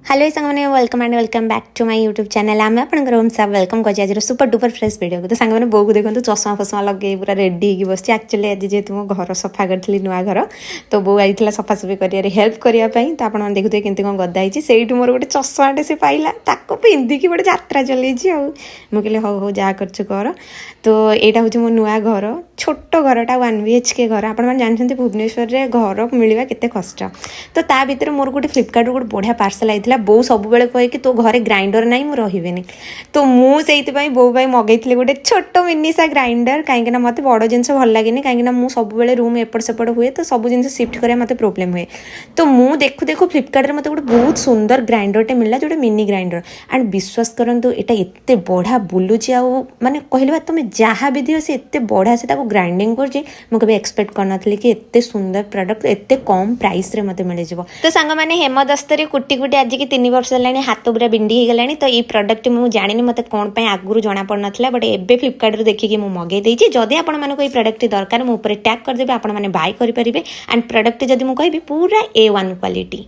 Hello सांगने welcome and welcome back to my YouTube channel आम आपंकर ओम साहब वेलकम कर आज सुपर डुपर फ्रेश वीडियो को तो सांग मैंने बोक देखो चषमा फसमा लगे पूरा रेडी हो बस एक्चुअली आज जेहतु मो घर सफा करी नुआ घर तो बो आई सफासफी कर हेल्प करने तो आप देखुए केमती कौन गदा से मोर गोटे चषमाटे से पाइला ताको पिंधिकी गोटे यात्रा चलई मुझे हौ हौ जहाँ कर तो यहाँ हूँ मो नुआ घर छोट घरटा 1 BHK घर आप जानते भुवनेश्वर में घर मिलवा केते कष्ट तो ता भीतर मोर गोटे फ्लिपकार्ट गोटे बढ़िया पार्सल आई बो सब बेले कहे कि तो घरे ग्राइंडर ना मुझे रही तो मुझे बो भाई मगई गोटे छोट मिनिसा ग्राइंडर कहीं मत बड़ जिनस भल लगे कहीं मुझे सब बेले रूम एपट सेपट हुए तो सब जिन सिफ्ट करा मत प्रोब्लेम हुए तो मुझे देखु देखु फ्लिपकार्ट मत गोटे बहुत सुंदर ग्राइंडरटे मिलला जो मिनी ग्राइंडर एंड विश्वास करूँ यहाँ एत बढ़िया बुलूची आने कहले तुम जहाँ भी दियो से एत बढ़िया से ग्राइंडिंग कर एक्सपेक्ट करना कि एत सुंदर प्रोडक्ट एत कम प्राइस रे मते मिल जाव तो सांग मैंने हेमदस्तर कुटी कुटी आज की 3 वर्ष है हाथ पूरा बिंडी हो गलानी तो ये प्रोडक्ट मुझे जानी मत कौन आगुरी जना पड़ ना बट एबे फ्लिपकार्ट देखिए मुझे मगे देती जदि आपको ये प्रोडक्ट दरकार मुझे टैग करदेवी आपने बाय करेंगे एंड प्रोडक्ट जब मुझे कहि पूरा A1 क्वालिटी।